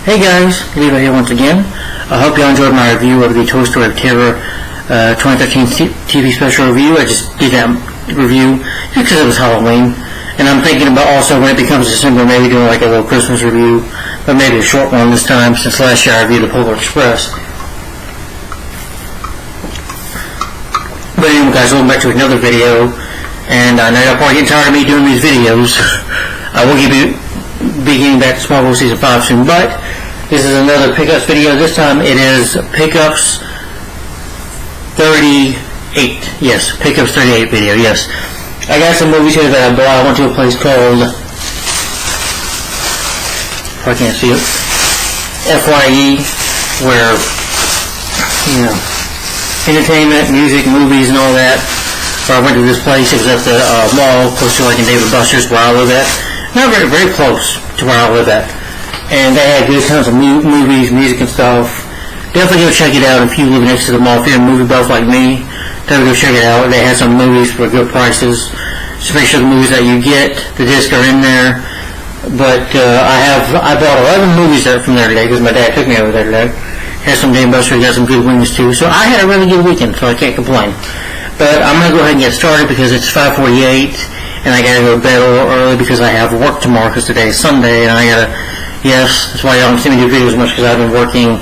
Hey guys, Levi here once again. I hope you enjoyed my review of the Toy Story of Terror 2013 TV special review. I just did that review just because it was Halloween. And I'm thinking about also when it becomes December, maybe doing like a little Christmas review, but maybe a short one this time since last year I reviewed the Polar Express. But anyway guys, welcome back to another video. And I know y'all probably getting tired of me doing these videos. I will be getting back to Small World Season 5 soon, but this is another pickups video. This time it is pickups 38. Yes, pickups 38 video, yes. I got some movies here that I bought. I went to a place called, I can't see it, FYE, where, you know, entertainment, music, movies, and all that. So I went to this place. It was at the mall close to like in David Buster's where I live at. Not very, very close to where I live at. And they had good tons of movies, music and stuff. Definitely go check it out if you live next to the mall. If you're a movie buff like me, definitely go check it out. They had some movies for good prices. Just make sure the movies that you get, the discs are in there. But I bought 11 movies from there today because my dad took me over there today. Had some Dave Buster, got some good wings too. So I had a really good weekend, so I can't complain. But I'm going to go ahead and get started because it's 5:48 and I got to go to bed a little early because I have work tomorrow because today is Sunday and I got to, yes, that's why y'all don't see me do videos much because I've been working.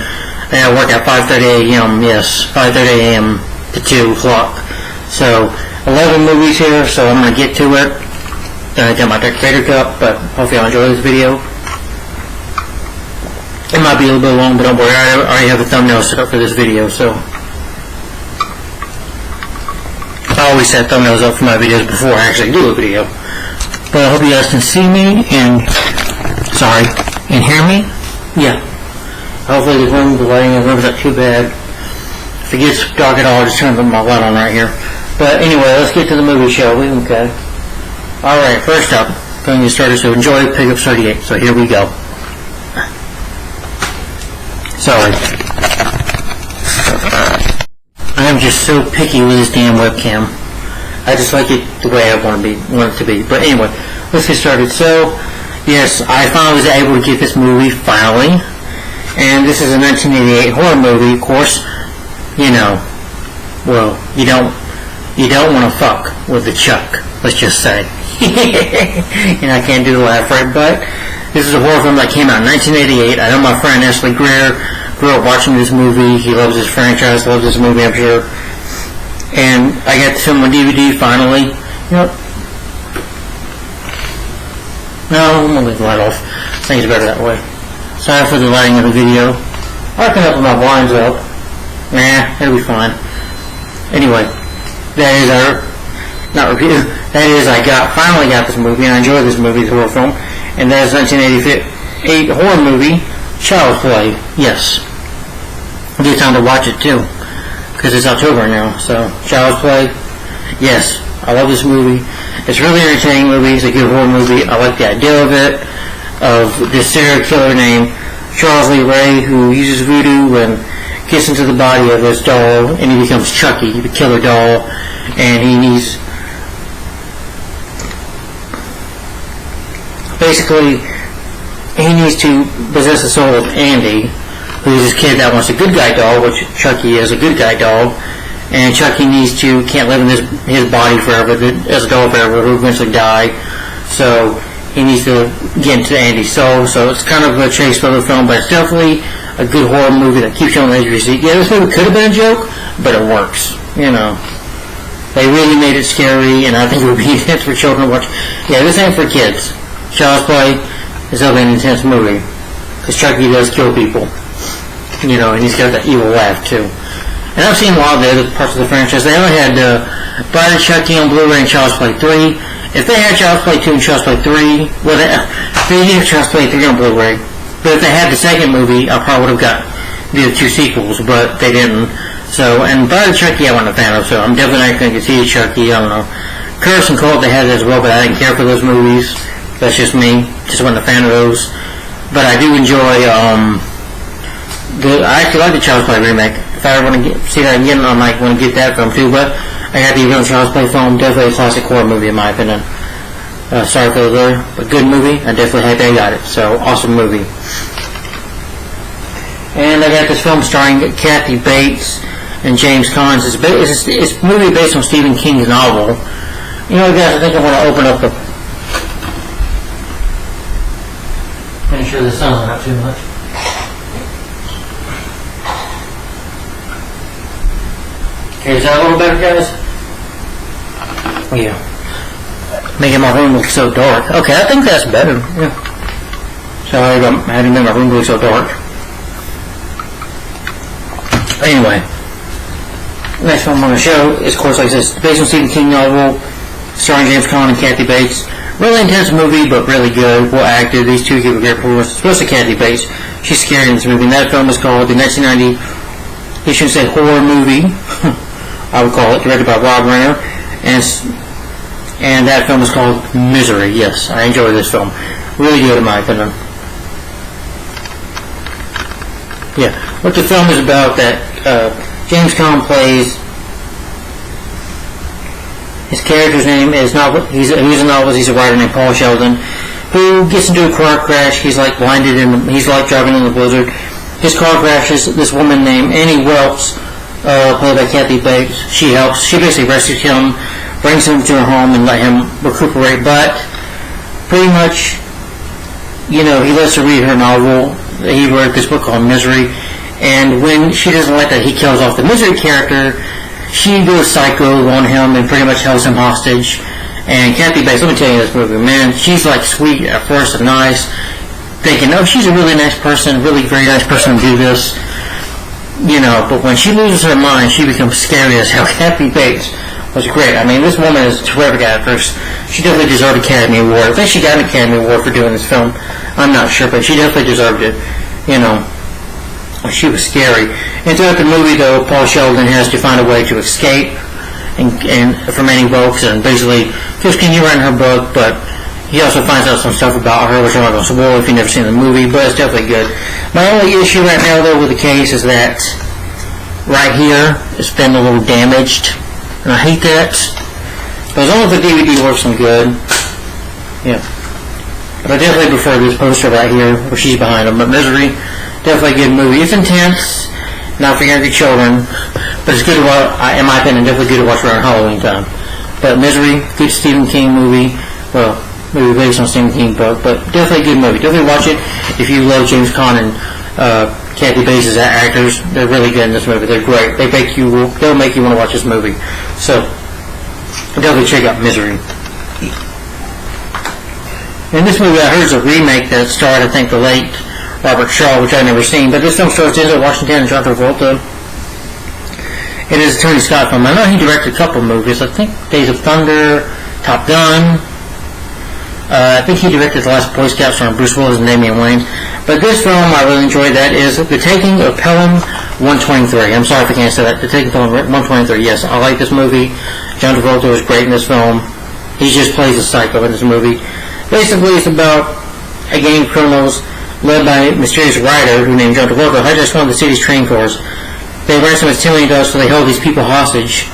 I got to work at 5:30 a.m., yes, 5:30 a.m. to 2 o'clock. So 11 movies here, so I'm going to get to it. I got my Decorator cup, but hopefully y'all enjoy this video. It might be a little bit long, but don't worry, I already have a thumbnail set up for this video, so I always set thumbnails up for my videos before I actually do a video. But I hope you guys can see me and hear me. Yeah. Hopefully the lighting in the room's not too bad. If it gets dark at all, I'll just turn my light on right here. But anyway, let's get to the movie, shall we? Okay. Alright, first up, going to get started, so enjoy Pickups 38. So here we go. Sorry. I am just so picky with this damn webcam. I just like it the way I want it to be. But anyway, let's get started. So, yes, I finally was able to get this movie, finally. And this is a 1988 horror movie, of course. You know, well, you don't want to fuck with the Chuck, let's just say. And I can't do the laugh right, but this is a horror film that came out in 1988. I know my friend Ashley Greer grew up watching this movie. He loves this franchise, loves this movie, I'm sure. And I got this film on DVD finally. You know, no, I'm going to leave the light off. I think it's better that way. Sorry for the lighting of the video. I can open my blinds up. Nah, it'll be fine. Anyway, that is our, not review, that is I finally got this movie, and I enjoyed this movie, this horror film. And that is 1988 horror movie, Child's Play. Yes. Good time to watch it too, because it's October now. So Child's Play. Yes, I love this movie. It's a really entertaining movie. It's a good horror movie. I like the idea of it, of this serial killer named Charles Lee Ray who uses voodoo and gets into the body of this doll, and he becomes Chucky, the killer doll, and he needs. Basically, he needs to possess the soul of Andy, who's this kid that wants a good guy doll, which Chucky is a good guy doll, and Chucky can't live in his body forever, as a doll forever, he'll eventually die, so he needs to get into Andy's soul. So it's kind of a chase for the film, but it's definitely a good horror movie that keeps you on the edge of your seat. Yeah, this movie could have been a joke, but it works, you know. They really made it scary, and I think it would be intense for children to watch. Yeah, this ain't for kids. Child's Play is definitely an intense movie, because Chucky does kill people, you know, and he's got that evil laugh too. And I've seen a lot of the other parts of the franchise. They only had Bride of Chucky on Blu-ray and Child's Play 3. If they had Child's Play 2 and Child's Play 3, well, they didn't have Child's Play 3 on Blu-ray. But if they had the second movie, I probably would have got the other two sequels, but they didn't. So, and Bride of Chucky I wasn't a fan of, so I'm definitely not going to see Chucky. I don't know. Curse and Cult, they had it as well, but I didn't care for those movies. That's just me. Just wasn't a fan of those. But I do enjoy, I actually like the Child's Play remake. If I ever want to see that again, I might want to get that film too. But I got the original Child's Play film. Definitely a classic horror movie in my opinion. Sorry for the delay, but good movie. I'm definitely happy I got it. So, awesome movie. And I got this film starring Kathy Bates and James Caan. It's a movie based on Stephen King's novel. You know, guys, I think I want to open up the... Make sure the sun's not too much. Okay, is that a little better, guys? Oh, yeah. Making my room look so dark. Okay, I think that's better. Yeah. Sorry, I didn't make my room look so dark. Anyway, next film I'm going to show is, of course, like I said, based on Stephen King novel, starring James Caan and Kathy Bates. Really intense movie, but really good. Well acted. These two give a great performance, especially Kathy Bates. She's scary in this movie. And that film is called the 1990, you should say horror movie, I would call it, directed by Rob Reiner. And that film is called Misery. Yes, I enjoy this film. Really good in my opinion. Yeah, what the film is about, that James Caan plays, his character's name is he's a novelist, he's a writer named Paul Sheldon, who gets into a car crash. He's like blinded and he's like driving in the blizzard. His car crashes. This woman named Annie Welps, played by Kathy Bates, she basically rescues him, brings him to her home and let him recuperate, but pretty much, you know, he lets her read her novel. He wrote this book called Misery, and when she doesn't like that he kills off the Misery character, she goes psycho on him and pretty much holds him hostage. And Kathy Bates, let me tell you this movie, man, she's like sweet at first and nice, thinking, oh, she's a really nice person, really very nice person to do this, you know, but when she loses her mind, she becomes scary as hell. Kathy Bates was great. I mean, this woman is a terrific actress. She definitely deserved an Academy Award. I think she got an Academy Award for doing this film. I'm not sure, but she definitely deserved it. You know, she was scary. And throughout the movie, though, Paul Sheldon has to find a way to escape and from Annie Welps, and basically continue writing her book, but he also finds out some stuff about her, which I'm not going to spoil if you've never seen the movie, but it's definitely good. My only issue right now, though, with the case is that right here, it's been a little damaged. And I hate that. But as long as the DVD works, I'm good. Yeah. But I definitely prefer this poster right here, where she's behind him. But Misery, definitely a good movie. It's intense, not for younger children, but it's good to watch, in my opinion, definitely good to watch around Halloween time. But Misery, good Stephen King movie. Well, movie based on Stephen King book, but definitely a good movie. Definitely watch it if you love James Caan and Kathy Bates as actors. They're really good in this movie. They're great. They'll make you want to watch this movie. So definitely check out Misery. In this movie, I heard it's a remake that starred, I think, the late Robert Shaw, which I've never seen. But this film stars Denzel Washington and John Travolta. It is a Tony Scott film. I know he directed a couple movies. I think Days of Thunder, Top Gun. I think he directed The Last Boy Scout starring Bruce Willis and Damian Wayans. But this film, I really enjoyed. That is The Taking of Pelham 123. I'm sorry if I can't say that. The Taking of Pelham 123. Yes, I like this movie. John Travolta was great in this film. He just plays a psycho in this movie. Basically, it's about a gang of criminals led by a mysterious writer who named John Travolta hijacked one of the city's train cars. They ransom $10 million, so they hold these people hostage.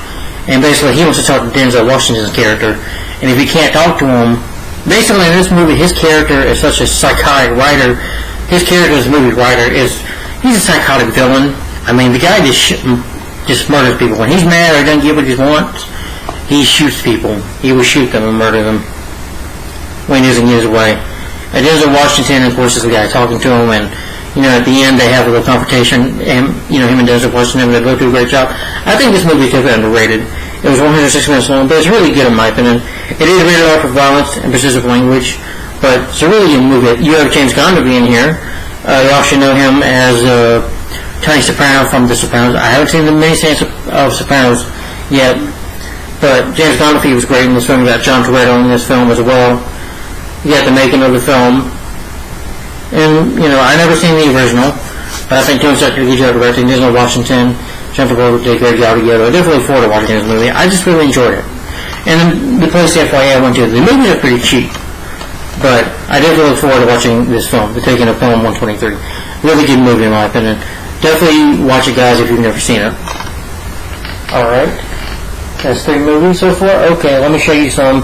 And basically, he wants to talk to Denzel Washington's character. And if he can't talk to him, basically in this movie, his character is such a psychotic writer. His character as a movie writer he's a psychotic villain. I mean, the guy just murders people. When he's mad or doesn't get what he wants, he shoots people. He will shoot them and murder them when he doesn't get his way. And Denzel Washington, of course, is the guy talking to him, and you know, at the end they have a little confrontation, and him and Denzel Washington, they both do a great job. I think this movie is definitely underrated. It was 106 minutes long, but it's really good in my opinion. It is rated R for violence and possessive language, but it's a really good movie. You have James Caan in here. You also know him as Tony Soprano from The Sopranos. I haven't seen the many scenes of Sopranos yet, but James Caan was great in this film. You got John Toretto in this film as well. You got the making of the film. And, you know, I never seen the original, but I think Tony Soprano did a good job directing. Denzel Washington, John Travolta did a great job together. I definitely look forward to watching this movie. I just really enjoyed it. And the place FYI I went to, the movies are pretty cheap, but I definitely look forward to watching this film, The Taking of Pelham 123. Really good movie in my opinion. Definitely watch it, guys, if you've never seen it. Alright. That's 3 movies so far. Okay, let me show you some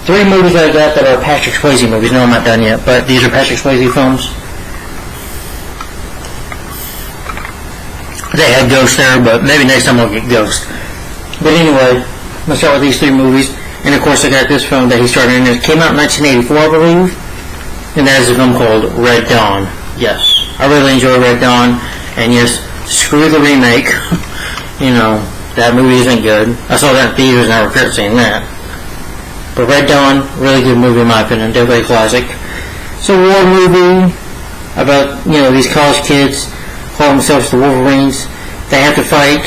3 movies I got that are Patrick Swayze movies. No, I'm not done yet, but these are Patrick Swayze films. they had Ghost there, but maybe next time I'll get Ghost. But anyway, let's start with these three movies. And of course I got this film that he started in. It came out in 1984, I believe. And that is a film called Red Dawn. Yes, I really enjoy Red Dawn. And yes, screw the remake. You know, that movie isn't good. I saw that in theaters and I regret seeing that. But Red Dawn, really good movie in my opinion. Definitely a classic. It's a war movie about, you know, these college kids call themselves the Wolverines. They have to fight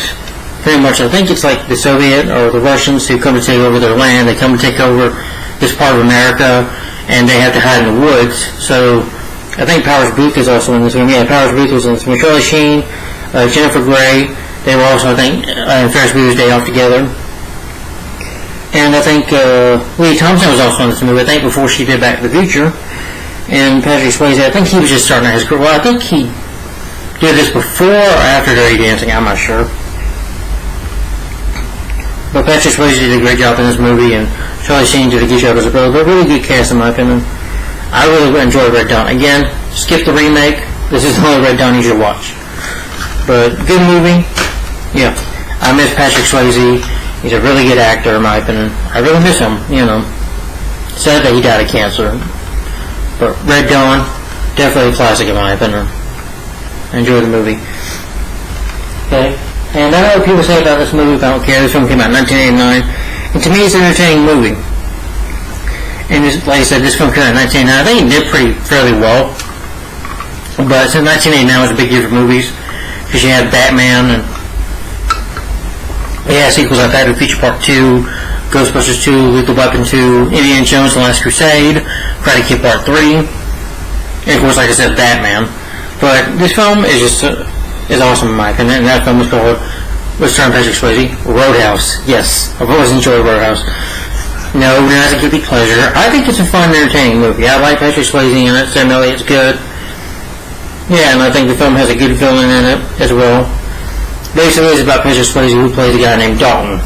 pretty much, I think it's like the Soviet or the Russians who come to take over their land. They come to take over this part of America, and they have to hide in the woods. So I think Powers Booth is also in this one. Yeah, Powers Booth was in this one. Charlie Sheen, Jennifer Grey, they were also, I think, in Ferris Bueller's Day Off together. And I think Lee Thompson was also in this movie, I think before she did Back to the Future. And Patrick Swayze, I think he was just starting out his career. Well, I think he did this before or after Dirty Dancing, I'm not sure. But Patrick Swayze did a great job in this movie, and Charlie Sheen did a good job as a brother. But really good cast in my opinion. I really enjoyed Red Dawn. Again, skip the remake. This is the only Red Dawn you should watch. But good movie. Yeah, I miss Patrick Swayze. He's a really good actor in my opinion. I really miss him, you know. Sad that he died of cancer. But Red Dawn, definitely a classic in my opinion. I enjoy the movie. Okay. And I know what people say about this movie, but I don't care. This one came out in 1989. And to me, it's an entertaining movie. And this, like I said, this film came out in 1989. I think it did fairly well. But since 1989 was a big year for movies, because you had Batman, and yeah, sequels like that, Feature Part 2, Ghostbusters 2, Lethal Weapon 2, Indiana Jones, The Last Crusade, Karate Kid Part 3, and of course, like I said, Batman. But this film is just is awesome in my opinion, and that film was called, was starring Patrick Swayze, Roadhouse. Yes, I've always enjoyed Roadhouse. No, not a guilty pleasure. I think it's a fun, entertaining movie. I like Patrick Swayze in it. Sam Elliott's good. Yeah, and I think the film has a good villain in it as well. Basically, it's about Patrick Swayze, who plays a guy named Dalton,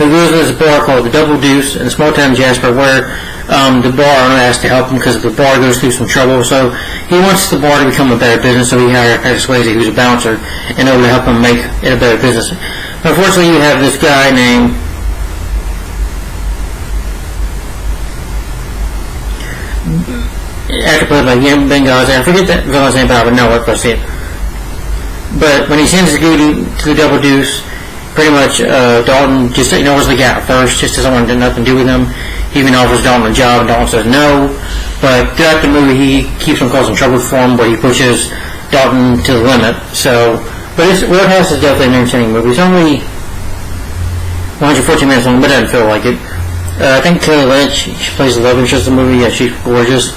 who goes to this bar called the Double Deuce in a small town in Jasper, where the bar owner has to help him because the bar goes through some trouble. So he wants the bar to become a better business, so he hired Patrick Swayze, who's a bouncer, in order to help him make it a better business. But unfortunately, you have this guy named actor played by Benghazi. I forget that villain's name, but I would know it if I see it. But when he sends the dude to the Double Deuce, pretty much Dalton just ignores the guy at first, just doesn't want to do nothing to do with him. He even offers Dalton a job, and Dalton says no. But throughout the movie, he keeps on causing trouble for him, but he pushes Dalton to the limit. So, but Roadhouse is definitely an entertaining movie. It's only 114 minutes long, but it doesn't feel like it. I think Kelly Lynch, she plays the love interest in the movie. Yeah, she's gorgeous.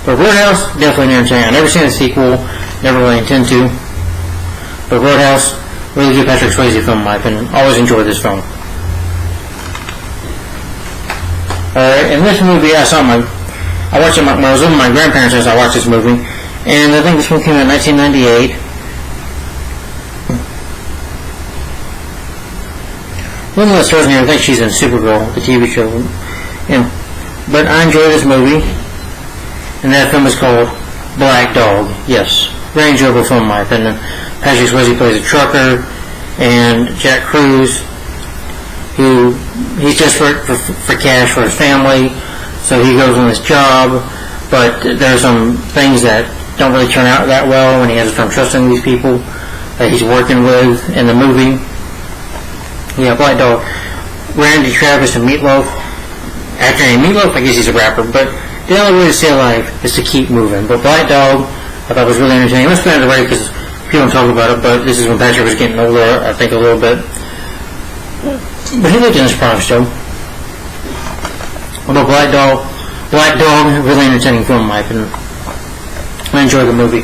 But Roadhouse, definitely an entertaining. I've never seen a sequel, never really intend to. But Roadhouse, really good Patrick Swayze film in my opinion. Always enjoyed this film. Alright, in this movie I watched it when I was living with my grandparents house. I watched this movie, and I think this one came out in 1998. Linda Schwarzenegger, I think she's in Supergirl, the TV show. Yeah. But I enjoyed this movie, and that film is called Black Dog. Yes, very enjoyable film in my opinion. Patrick Swayze plays a trucker, and Jack Cruz, who he's desperate for cash for his family, so he goes on this job, but there's some things that don't really turn out that well when he has to start trusting these people that he's working with in the movie. Yeah, Black Dog. Randy Travis and Meatloaf. Actor named Meatloaf, I guess he's a rapper, but the only way to stay alive is to keep moving. But Black Dog, I thought was really entertaining. Let's go into the right because people don't talk about it, but this is when Patrick was getting older, I think a little bit. But he lived in this prime show. But Black Dog, really entertaining film in my opinion. I enjoyed the movie.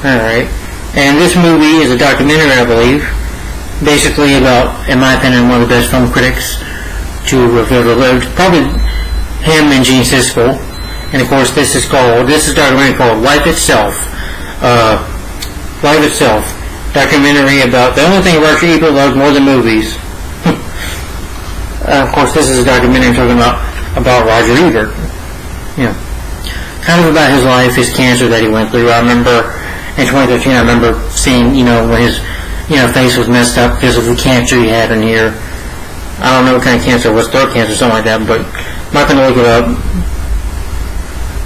Alright. And this movie is a documentary, I believe. Basically about, in my opinion, one of the best film critics to have ever lived. Probably him and Gene Siskel. And of course this is a documentary called Life Itself. Life Itself. Documentary about the only thing Roger Ebert loved more than movies. Of course this is a documentary talking about about Roger Ebert. Kind of about his life, his cancer that he went through. I remember in 2013, I remember seeing, when his, face was messed up because of the cancer he had in here. I don't know what kind of cancer it was, throat cancer, something like that, but I'm not going to look it up.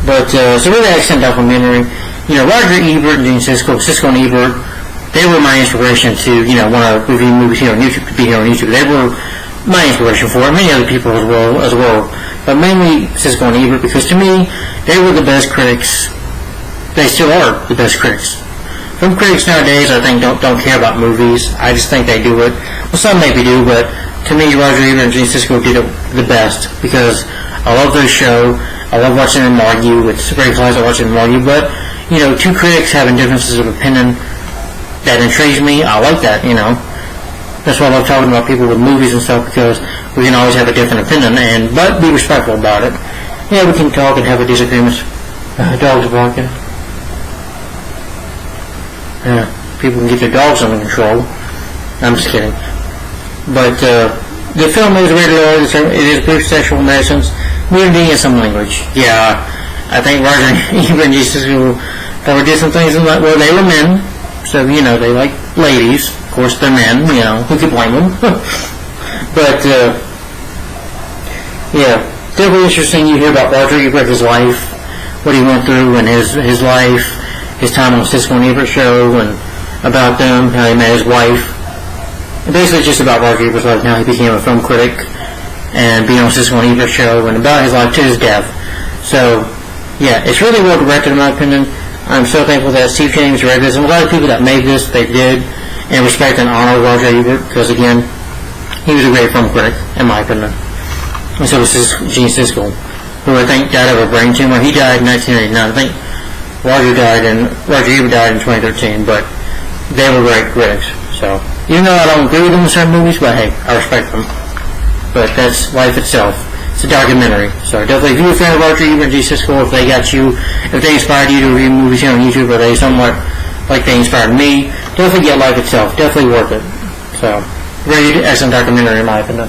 But, it's a really excellent documentary. Roger Ebert and Gene Siskel and Ebert, they were my inspiration to, want to review movies here on YouTube, to be here on YouTube. They were my inspiration for it, many other people as well. But mainly Siskel and Ebert, because to me, they were the best critics. They still are the best critics. Some critics nowadays, I think, don't care about movies. I just think they do it. Well, some maybe do, but to me, Roger Ebert and Gene Siskel did it the best, because I love their show. I love watching them argue. It's very classic watching them argue, but, two critics having differences of opinion, that intrigues me. I like that, That's why I love talking about people with movies and stuff, because we can always have a different opinion, but be respectful about it. We can talk and have a disagreement. Dogs are barking. People can get their dogs under control. I'm just kidding. But the film is rated R. It is brief sexual medicines, nudity, and some language. Yeah, I think Roger Ebert and Jesus probably did some things like, well, they were men, so they like ladies. Of course, they're men. Who could blame them? But definitely interesting. You hear about Roger Ebert, his life, what he went through, and his life, his time on the Siskel and Ebert show, and about them, how he met his wife. And basically, just about Roger Ebert's life. Now he became a film critic, and being on the Siskel and Ebert show, and about his life to his death. So, it's really well directed, in my opinion. I'm so thankful that Steve James read this, and a lot of people that made this, they did, and respect and honor Roger Ebert, because again, he was a great film critic, in my opinion. And so was Gene Siskel, who I think died of a brain tumor. He died in 1989. I think Roger Ebert died in 2013, but they were great critics. So, even though I don't agree with them in certain movies, but hey, I respect them. But that's life itself. It's a documentary. So definitely, if you're a fan of Roger Ebert and Gene Siskel, if they inspired you to review movies here on YouTube, or they somewhat like they inspired me, definitely get life itself. Definitely worth it. So, very excellent documentary in my opinion.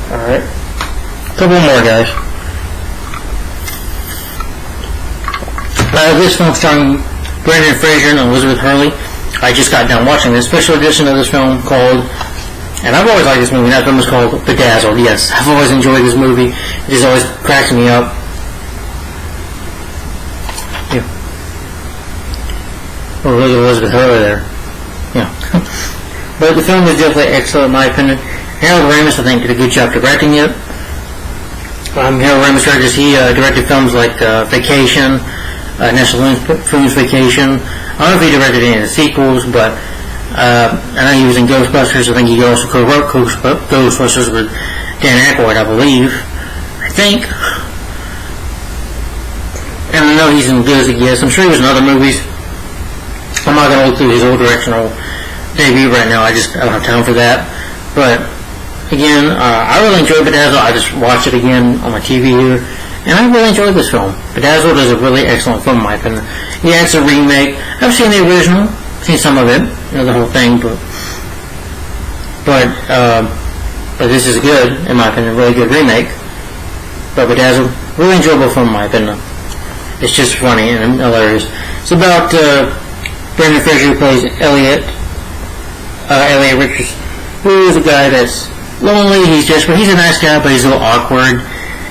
Alright. A couple more, guys. This film starring Brendan Frazier and Elizabeth Hurley. I just got done watching this special edition of this film called, and I've always liked this movie, that film is called Bedazzled. Yes, I've always enjoyed this movie. It just always cracks me up. Oh, look at Elizabeth Hurley there. But the film is definitely excellent in my opinion. Harold Ramis, I think, did a good job directing it. Harold Ramis directed films like Vacation, National Lampoon's Vacation. I don't know if he directed any of the sequels, but I know he was in Ghostbusters. I think he also co-wrote Ghostbusters with Dan Aykroyd, I believe. I think. And I know he's in Good as It Gets. I'm sure he was in other movies. I'm not going to look through his old directional debut right now. I don't have time for that. But again, I really enjoyed Bedazzled. I just watched it again on my TV here, and I really enjoyed this film. Bedazzled is a really excellent film in my opinion. Yeah, it's a remake. I've seen the original, seen some of it, the whole thing, but this is good, in my opinion, a really good remake. But Bedazzled, really enjoyable film in my opinion. It's just funny and hilarious. It's about Brendan Fraser, who plays Elliot Richards, who is a guy that's lonely, he's desperate, he's a nice guy, but he's a little awkward,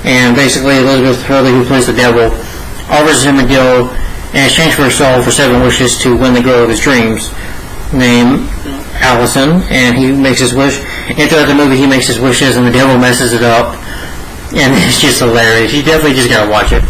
and basically Elizabeth Hurley, who plays the devil, offers him a deal in exchange for a soul for 7 wishes to win the girl of his dreams, named Allison, and he makes his wish, and throughout the movie he makes his wishes, and the devil messes it up, and it's just hilarious. You definitely just gotta watch it.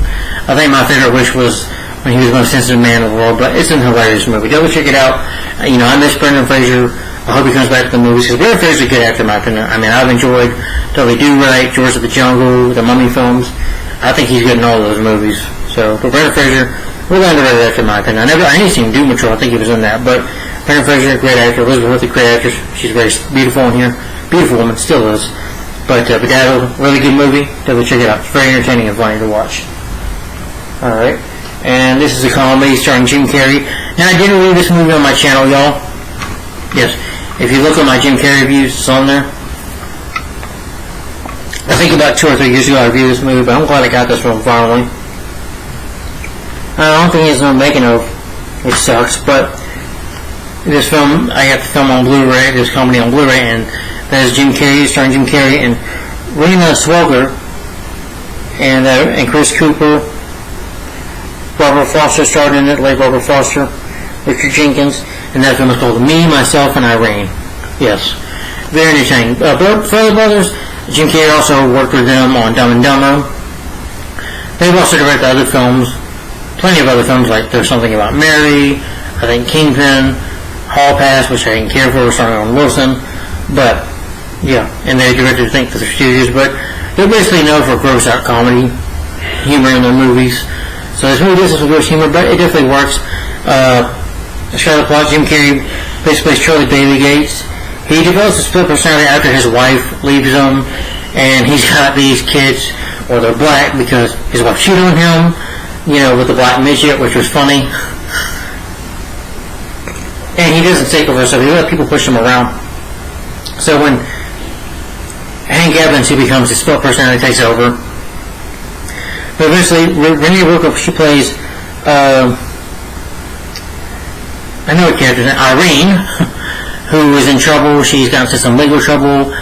I think my favorite wish was when he was the most sensitive man in the world, but it's a hilarious movie. Definitely check it out. I miss Brendan Fraser. I hope he comes back to the movies, because Brendan Fraser's a good actor in my opinion. I've enjoyed Totally Do Right, George of the Jungle, the Mummy films. I think he's good in all those movies. So, but Brendan Fraser, really underrated actor in my opinion. I ain't seen Doom Patrol, I think he was in that, but Brendan Fraser, great actor. Elizabeth Hurley, great actress. She's very beautiful in here. Beautiful woman, still is. But Bedazzled, really good movie. Definitely check it out. It's very entertaining and funny to watch. Alright. And this is a comedy starring Jim Carrey. Now, I did review this movie on my channel, y'all. Yes. If you look at my Jim Carrey reviews, it's on there. I think about 2 or 3 years ago I reviewed this movie, but I'm glad I got this one finally. I don't think it's no making of, which sucks, but this film, I got the film on Blu-ray, this comedy on Blu-ray, and that is Jim Carrey, starring Jim Carrey, and Renee Zellweger, and Chris Cooper. Barbara Foster starred in it, late Barbara Foster, Richard Jenkins, and that film is called Me, Myself, and Irene. Yes, very entertaining. Farrelly Brothers, Jim Carrey also worked with them on Dumb and Dumber. They've also directed other films, plenty of other films, like There's Something About Mary, I think Kingpin, Hall Pass, which I didn't care for, starring Owen Wilson, but yeah, and they directed, I think, for the studios, but they're basically known for gross out comedy, humor in their movies. So this movie does have some gross humor, but it definitely works. Show the plot, Jim Carrey basically plays Charlie Bailey Gates. He develops a split personality after his wife leaves him, and he's got these kids, or they're black because his wife cheated on him, with the black midget, which was funny. And he doesn't take over, so he let people push him around. So when Hank Evans, who becomes his split personality, takes over. But eventually, Renee Zellweger, she plays, I know her character's name, Irene, who is in trouble. She's gotten into some legal trouble,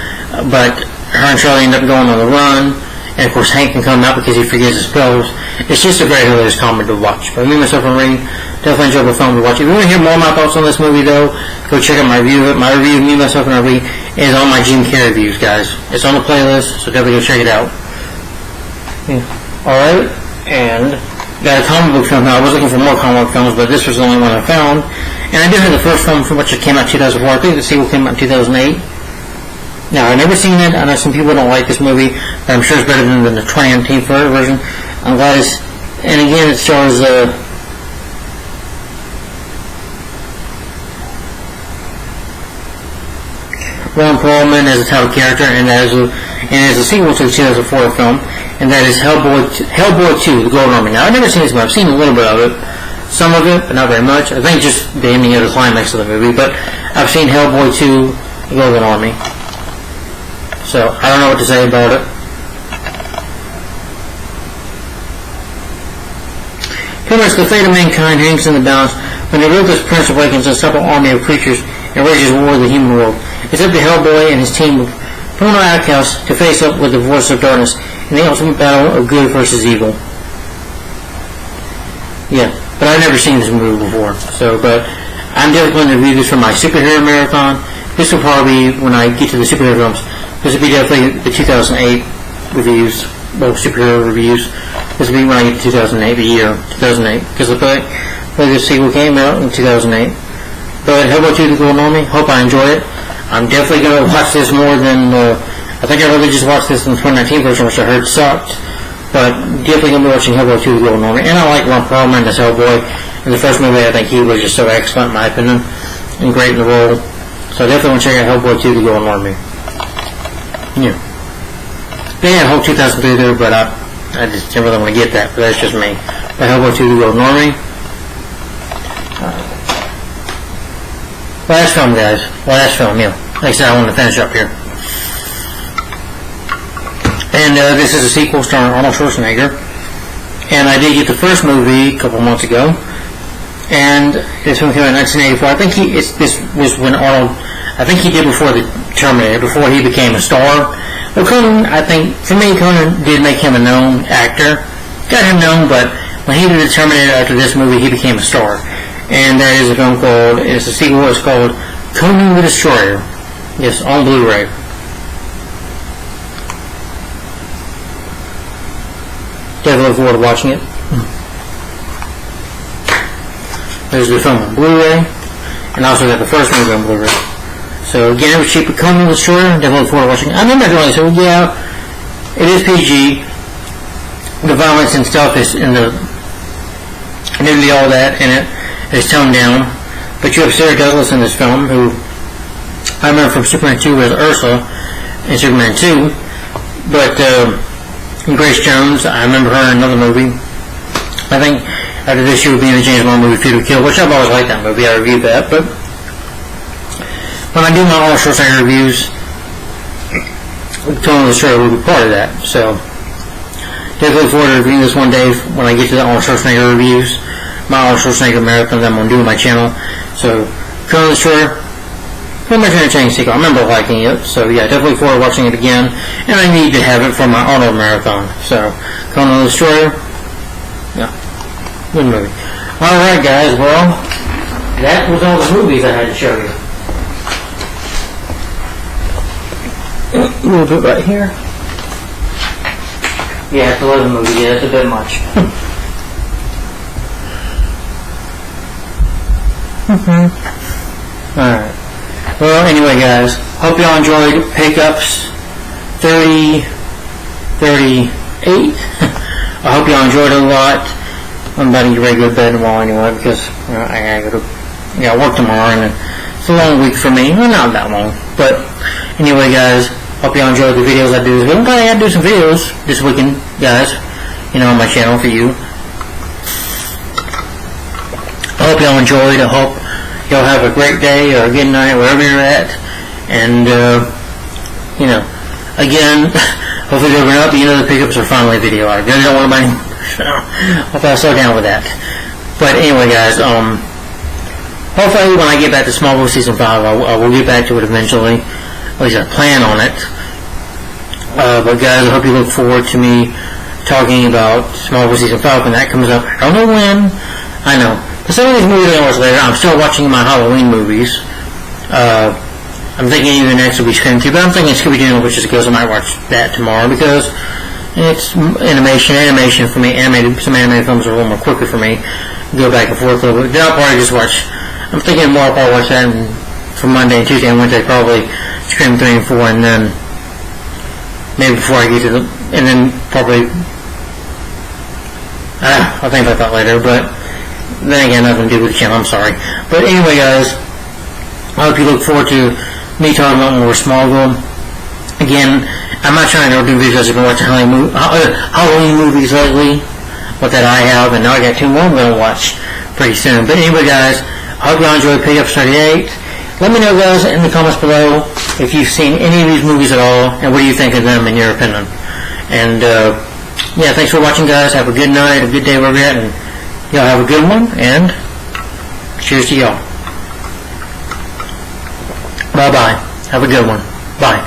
but her and Charlie end up going on the run. And of course, Hank can come out because he forgets his spells. It's just a very hilarious comedy to watch. But me, myself, and Irene, definitely enjoyable film to watch. If you want to hear more of my thoughts on this movie, though, go check out my review of it. My review of Me, Myself, and Irene is on my Jim Carrey reviews, guys. It's on the playlist, so definitely go check it out. Yeah. Alright, and got a comic book film now. I was looking for more comic book films, but this was the only one I found. And I did have the first film from which it came out in 2004. I think the sequel came out in 2008. Now, I've never seen it. I know some people don't like this movie, but I'm sure it's better than the 2019 version. I'm glad it's... And again, it stars... Ron Perlman as a title character, and as a sequel to the 2004 film, and that is Hellboy 2, The Golden Army. Now, I've never seen this movie. I've seen a little bit of it, some of it, but not very much. I think just the ending of the climax of the movie, but I've seen Hellboy 2, The Golden Army. So, I don't know what to say about it. Pretty much the fate of mankind hangs in the balance when the ruthless prince awakens a supple army of creatures and wages war with the human world. It's up to Hellboy and his team of criminal outcasts to face up with the force of darkness in the ultimate battle of good versus evil. Yeah, but I've never seen this movie before, but I'm definitely going to review this for my superhero marathon. This will probably be when I get to the superhero films. This will be definitely the 2008 reviews, superhero reviews. This will be when I get to 2008, the year 2008, because the sequel came out in 2008. But Hellboy 2, The Golden Army, hope I enjoy it. I'm definitely going to watch this more than, I think I really just watched this in the 2019 version, which I heard sucked. But definitely going to be watching Hellboy 2, The Golden Army. And I like Ron Perlman as Hellboy. In the first movie, I think he was just so excellent, in my opinion, and great in the role. So I definitely want to check out Hellboy 2, The Golden Army. Yeah. They had a whole 2003 there, but I just didn't really want to get that, but that's just me. But Hellboy 2, The Golden Army. Last film, guys. Last film, yeah. Like I said, I want to finish up here. And this is a sequel starring Arnold Schwarzenegger. And I did get the first movie a couple months ago. And this one came out in 1984. I think this was when Arnold, I think he did before the Terminator, before he became a star. But Conan, I think, for me, Conan did make him a known actor. Got him known, but when he did the Terminator after this movie, he became a star. And that is a film called, it's a sequel, it's called Conan the Destroyer. Yes, on Blu-ray. Definitely look forward to watching it. There's the film on Blu-ray, and also got the first movie on Blu-ray. So again, it was cheap, but Conan the Destroyer, definitely look forward to watching it. I remember really, so yeah, it is PG. The violence and stuff is in the, nearly all that in it. It's toned down, but you have Sarah Douglas in this film, who I remember from Superman 2 as Ursula in Superman 2, but Grace Jones, I remember her in another movie. I think after this she would be in the James Bond movie Fear to Kill, which I've always liked that movie. I reviewed that, but when I do my Arnold Schwarzenegger reviews, telling the story will be part of that. So definitely look forward to reviewing this one day when I get to the Arnold Schwarzenegger reviews, my Arnold Schwarzenegger marathon that I'm going to do on my channell. So telling the story, pretty much entertaining sequel. I remember liking it. So yeah, definitely look forward to watching it again, and I need to have it for my Arnold marathon. So telling the story, yeah, good movie. Alright guys, well, that was all the movies I had to show you. A little bit right here. Yeah, it's 11 movies. Yeah, that's a bit much. Alright. Well, anyway, guys, hope y'all enjoyed Pickups 30, 38. I hope y'all enjoyed it a lot. I'm about to get ready to go to bed tomorrow anyway, because I gotta go to work tomorrow, and it's a long week for me. Well, not that long. But anyway, guys, hope y'all enjoyed the videos I do this week. I'm glad I got to do some videos this weekend, guys, on my channel for you. I hope y'all enjoyed. I hope y'all have a great day or a good night wherever you're at. And, again, hopefully they're going up. The Pickups are finally video. I really don't want to buy any. Hope I'll slow down with that. But anyway, guys, hopefully when I get back to Smallville Season 5, I will get back to it eventually. At least I plan on it. But guys, I hope you look forward to me talking about Smallville Season 5 when that comes up. I don't know when. I know. But some of these movies I watch later, I'm still watching my Halloween movies. I'm thinking even next will be Scream 2, but I'm thinking Scooby-Doo, which is because I might watch that tomorrow, because it's animation for me. Some animated films are a little more quicker for me. Go back and forth a little bit. Then I'll probably just watch. I'm thinking more. I'll probably watch that for Monday and Tuesday and Wednesday. Probably Scream 3 and 4, and then maybe before I get to and then probably. I'll think about that later. But then again, nothing to do with the channel. I'm sorry. But anyway, guys, I hope you look forward to me talking about more Smallville. Again, I'm not trying to do videos. I've been watching Halloween movies lately, what that I have, and now I got 2 more I'm going to watch pretty soon. But anyway, guys, I hope y'all enjoyed Pickups 38. Let me know, guys, in the comments below if you've seen any of these movies at all, and what do you think of them in your opinion. And, yeah, thanks for watching, guys. Have a good night, a good day wherever you're at, and y'all have a good one, and cheers to y'all. Bye-bye. Have a good one. Bye.